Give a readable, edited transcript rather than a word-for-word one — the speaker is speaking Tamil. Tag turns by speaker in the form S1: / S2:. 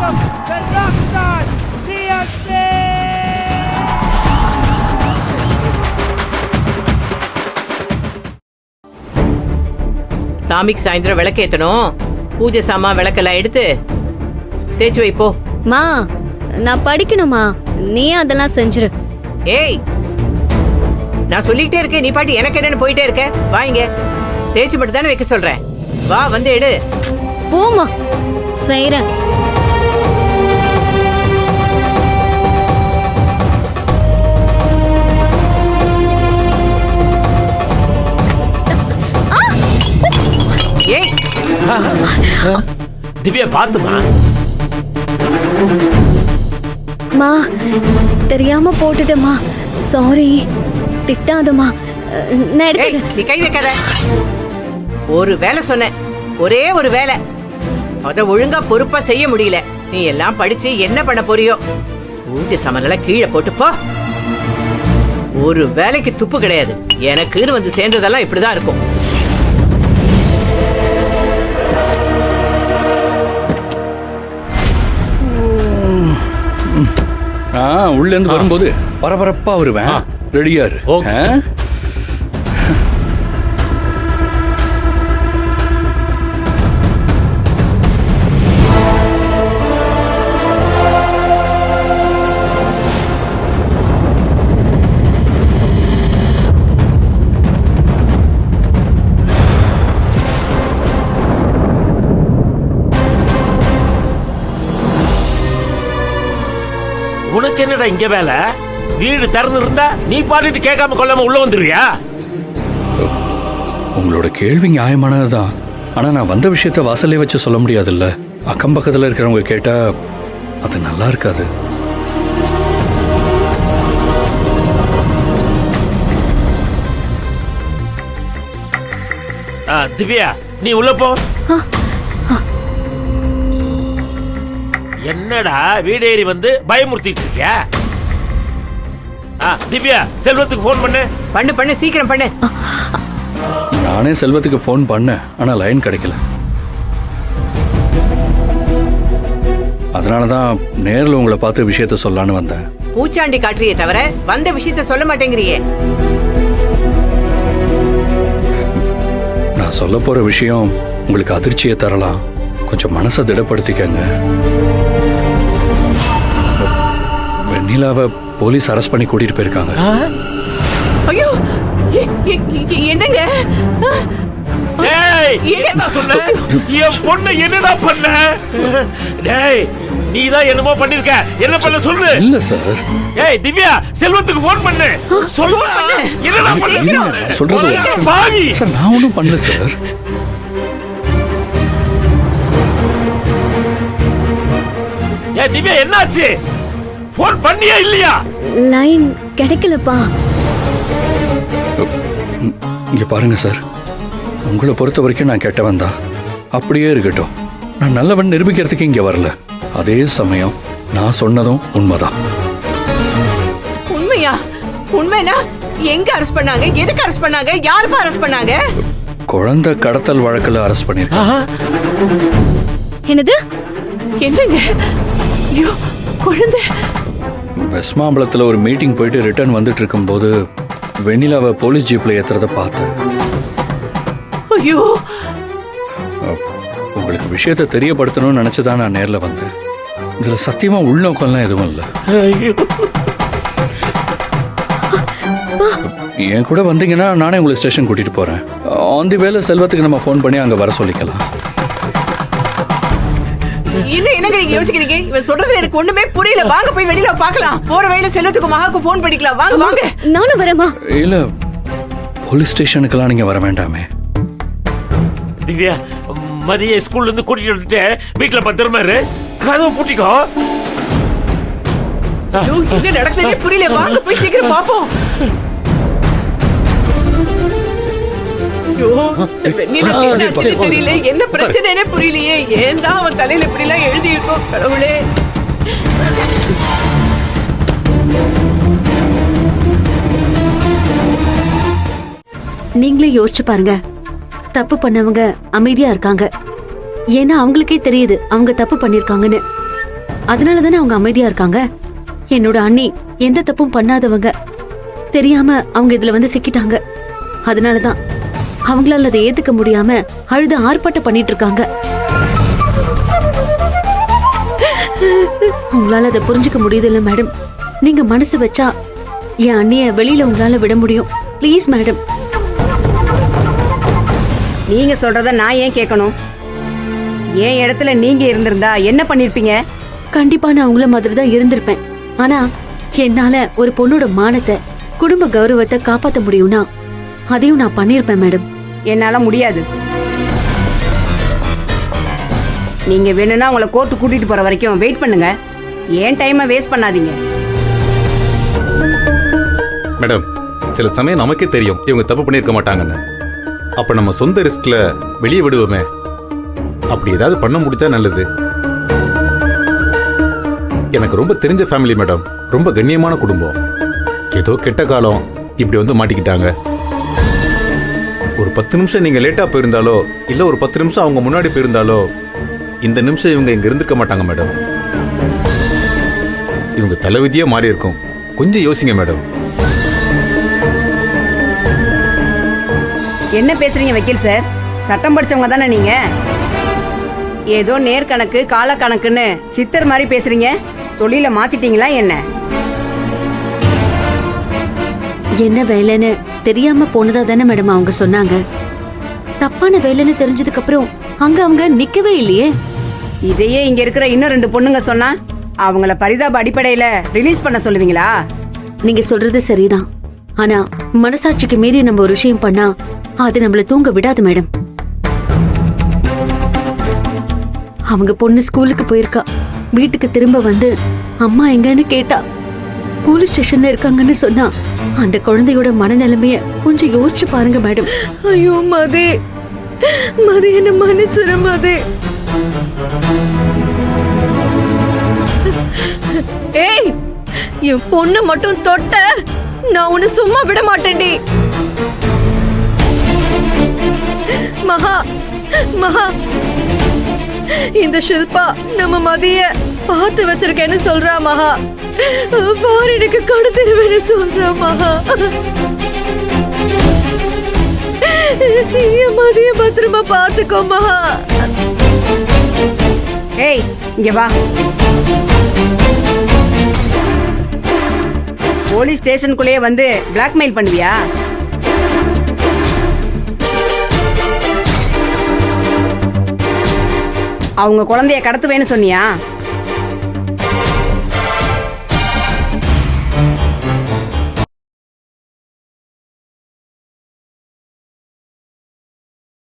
S1: welcome the Rockstar DMC!
S2: சாமிக்கு சாயந்தரம் விளக்கேத்தணும். பூஜை சாமா விளக்கெல்லாம் எடுத்து தேய்ச்சி வைப்போ.
S3: மா, நான் படிக்கணுமா, நீ அதெல்லாம் செஞ்சிரு.
S2: ஏய், நான் சொல்லிக்கிட்டே இருக்கேன், நீ பாட்டி எனக்கு என்னன்னு போயிட்டே இருக்க. வாங்க, தேய்ச்சி மட்டும் தானே வைக்க சொல்றேன். வா வந்து எடு.
S3: போமா, செய்றேன்.
S2: ஏய்
S4: திவ்யா, பாத்துமா.
S3: மா, தெரியாம போட்டுட்டேமா, சாரி. திட்டாதமா, நான்
S2: ஏய்,
S3: எடுத்துறேன்.
S2: நீ கை வைக்காத. ஒரு வேலை சொன்னேன், ஒரே ஒரு வேலை, அத ஒழுங்கா பொறுப்பா செய்ய முடியல. நீ எல்லாம் படிச்சு என்ன பண்ண போறியோ? பூஜை சாமான்லாம் கீழே போட்டு போ. ஒரு வேலைக்கு துப்பு கிடையாது. எனக்குன்னு வந்து சேர்ந்ததெல்லாம் இப்படிதான் இருக்கும்.
S5: உள்ள இருந்து வரும்போது பரபரப்பா வருவேன். ரெடியா இரு.
S4: உனக்கு என்னடா இங்க வேலை? வீடு திறந்து இருந்தா நீ பாட்டுட்டு கேட்காம கொள்ளாம உள்ள வந்துருவியா?
S5: உங்களோட கேள்வி நியாயமானதுதான். ஆனா நான் வந்த விஷயத்த வாசல்லே வச்சு சொல்ல முடியாதுல்ல. அக்கம் பக்கத்துல இருக்கிறவங்க கேட்டா அது நல்லா இருக்காது.
S4: திவ்யா, நீ உள்ள போ. என்னடா வீடேறி வந்து பயமுறுத்திட்டு இருக்கியா? திவ்யா, செல்வத்துக்கு போன் பண்ணு.
S2: பண்ணு சீக்கிரம் பண்ணு.
S5: நானே செல்வத்துக்கு போன் பண்ணேன், ஆனா லைன் கிடைக்கல. அதனாலதான் நேர்ல உங்களை பார்த்து விஷயத்த சொல்லலான்னு வந்தேன்.
S2: பூச்சாண்டி காட்டுறியே தவிர வந்த விஷயத்த சொல்ல மாட்டேங்கிறியே.
S5: நான் சொல்ல போற விஷயம் உங்களுக்கு அதிர்ச்சியை தரலாம். கொஞ்சம் மனசை திடப்படுத்திக்கங்க. வெண்ணிலாவை போலீஸ் அரெஸ்ட் பண்ணி கூட்டிட்டு போயிருக்காங்க.
S2: ஐயோ, என்னங்க?
S4: என்ன சொன்ன? என் பொண்ணு என்னடா பண்ண? டேய், நீதான் என்னமோ பண்ணிருக்க. என்ன பண்ண சொல்லு.
S5: இல்ல சார்.
S4: ஏய் திவ்யா, செல்வத்துக்கு போன் பண்ணு. சொல்லு. என்னடா பண்ண?
S5: சொல்றது
S4: பாவி.
S5: நான் ஒன்றும் பண்ணல சார்.
S4: ஏய் திவ்யா, என்னாச்சு? போன் பண்ணியா இல்லையா?
S3: லைன் கிடைக்கலப்பா.
S5: இங்க பாருங்க சார், உங்களை பொறுத்த வரைக்கும் நான் கெட்டவன் தான். அப்படியே இருக்கட்டும். நான் நல்லவன் நிரூபிக்கிறதுக்கு இங்க வரல. அதே சமயம் நான் சொன்னதும் உண்மைதான்.
S2: உண்மையா? உண்மைனா எங்க அரெஸ்ட் பண்ணாங்க? எதுக்கு அரெஸ்ட் பண்ணாங்க? யாருப்பா அரெஸ்ட் பண்ணாங்க?
S5: குழந்தை கடத்தல் வழக்குல அரெஸ்ட் பண்ணிருக்காங்க.
S3: என்னது?
S2: என்னங்க? ஐயோ, குழந்தை.
S5: வெஸ்ட் மாம்பலத்துல ஒரு மீட்டிங் போயிட்டு ரிட்டர்ன் வந்துட்டு இருக்கும்போது வெண்ணிலாவை போலீஸ் ஜீப்ல ஏத்துறத பார்த்தேன்.
S2: ஐயோ,
S5: உங்களுக்கு விஷயத்தை தெரியப்படுத்தணும்னு நினைச்சுதான் நான் நேர்ல வந்தேன். இதுல சத்தியமா உள்நோக்கம்லாம் எதுவும் இல்லை. என் கூட வந்தீங்கன்னா நானே உங்களை ஸ்டேஷன் கூட்டிட்டு போறேன். ஆன் தி வேலை செல்வத்துக்கு நம்ம ஃபோன் பண்ணி அங்க வர சொல்லிக்கலாம்.
S2: இன்னும் என்னங்க நீங்க யோசிக்கிறீங்க? இவன் சொல்றது எனக்கு ஒண்ணுமே புரியல. வாங்க போய் வெளியில பார்க்கலாம். போற வழியில செல்வத்துக்கு மகாக்கு ஃபோன் பண்ணிக்கலாம். வாங்க வாங்க.
S3: நானும் வரேமா.
S5: இல்ல, போலீஸ் ஸ்டேஷனுக்கெல்லாம் நீங்க வர வேண்டாமே.
S4: திவ்யா, மதிய ஸ்கூல்ல இருந்து கூட்டிட்டு வந்துட்டு வீட்டுல பத்திரமா இரு. கதவை பூட்டிக்கோ.
S2: என்ன நடக்குதுன்னே புரியல. வாங்க போய் சீக்கிரம் பாப்போம். தெரியல, என்ன பிரச்சனைனே புரியலையே. ஏன் தான் அவன் தலையில இப்படி எல்லாம் எழுதி இருக்கோம் கடவுளே.
S6: நீங்களே யோசிச்சு பாருங்க. தப்பு பண்ணவங்க அமைதியா இருக்காங்க. ஏன்னா அவங்களுக்கே தெரியுது அவங்க தப்பு பண்ணிருக்காங்கன்னு. அதனால தானே அவங்க அமைதியா இருக்காங்க. என்னோட அண்ணி எந்த தப்பும் பண்ணாதவங்க, தெரியாம அவங்க இதுல வந்து சிக்கிட்டாங்க. அதனாலதான் அவங்களால அதை ஏத்துக்க முடியாம அழுது ஆர்ப்பாட்டம் பண்ணிட்டு இருக்காங்க. உங்களால அதை புரிஞ்சுக்க முடியுது இல்ல மேடம்? நீங்க மனசு வச்சா என் அண்ணிய வெளியில உங்களால விட முடியும். Please madam.
S7: நீங்க சொல்றத நான் ஏன் கேட்கணும்? என் இடத்துல நீங்க இருந்திருந்தா என்ன பண்ணிருப்பீங்க?
S6: கண்டிப்பா நான் உங்கள மாதிரி தான் இருந்திருப்பேன். ஆனா என்னால ஒரு பொண்ணோட மானத்தை, குடும்ப கௌரவத்தை காப்பாத்த முடியும்னா அதையும் நான் பண்ணிருப்பேன் மேடம்.
S7: என்னால முடியாது. நீங்க வேணும்னா உங்களை கோர்ட்டு கூட்டிட்டு போற வரைக்கும் வெயிட் பண்ணுங்க. ஏன் டைமை வேஸ்ட் பண்ணாதீங்க.
S8: மேடம், சில சமயம் நமக்கே தெரியும் இவங்க தப்பு பண்ணியிருக்க மாட்டாங்கன்னு. அப்ப நம்ம சொந்த ரிஸ்க்ல வெளியே விடுவோமே. அப்படி ஏதாவது பண்ண முடிச்சா நல்லது. எனக்கு ரொம்ப தெரிஞ்ச ஃபேமிலி மேடம், ரொம்ப கண்ணியமான குடும்பம். ஏதோ கெட்ட காலம் இப்படி வந்து மாட்டிக்கிட்டாங்க. ஒரு 10 நிமிஷம் நீங்க லேட்டா போயிருந்தாலோ, இல்ல ஒரு 10 நிமிஷம் அவங்க முன்னாடி போயிருந்தாலோ, இந்த நிமிஷம் இவங்க இங்க இருந்திருக்க மாட்டாங்க மேடம். இவங்க தலைவிதியே மாறி இருக்கும். கொஞ்சம் யோசிங்க மேடம்.
S7: என்ன பேசுறீங்க வக்கீல் சார்? சட்டம் படிச்சவங்க தானே நீங்க? ஏதோ நேர்கணக்கு காலக்கணக்குன்னு சித்தர் மாதிரி பேசுறீங்க. தொழில மாத்திட்டீங்களா என்ன?
S6: என்ன வேலைன்னு தெரியாம போனதா தானே மேடம் அவங்க சொன்னாங்க. தப்பான வேலைன்னு தெரிஞ்சதுக்கு அப்புறம் அங்க அவங்க நிக்கவே இல்லையே.
S7: இதையே இங்க இருக்கிற இன்னும் 2 பொண்ணுங்க சொன்னா அவங்கள பரிதாப அடிப்படையில ரிலீஸ் பண்ண சொல்லுவீங்களா?
S6: நீங்க சொல்றது சரிதான். ஆனா மனசாட்சிக்கு மீறி நம்ம ஒரு விஷயம் பண்ணா அது நம்மள தூங்க விடாது மேடம். அவங்க பொண்ணு ஸ்கூலுக்கு போயிருக்கா. வீட்டுக்கு திரும்ப வந்து அம்மா எங்கன்னு கேட்டா போலீஸ் ஸ்டேஷன்ல இருக்காங்கன்னு சொன்னா அந்த குழந்தையோட மனநிலைமைய கொஞ்சம் யோசிச்சு பாருங்க மேடம்.
S9: ஐயோ மதி, மதி என்ன மன்னிச்சிரு மதி. ஏய், என் பொண்ணு மட்டும் தொட்ட நான் உன்னை சும்மா விட மாட்டேன்டி. மகா, மகா, இந்த ஷில்பா நம்ம மதிய பார்த்து வச்சிருக்கேன்னு சொல்றா மகா. ஃபாரினுக்கு கடத்திடுவேன்னு சொல்றா மகா. என் மதிய பத்திரமா பார்த்துக்கோ மகா.
S7: ஏய், இங்க வா. போலீஸ் ஸ்டேஷனுக்குள்ளேயே வந்து பிளாக்மெயில் பண்ணுவியா? அவங்க குழந்தைய கடத்துவேன்னு சொன்னியா?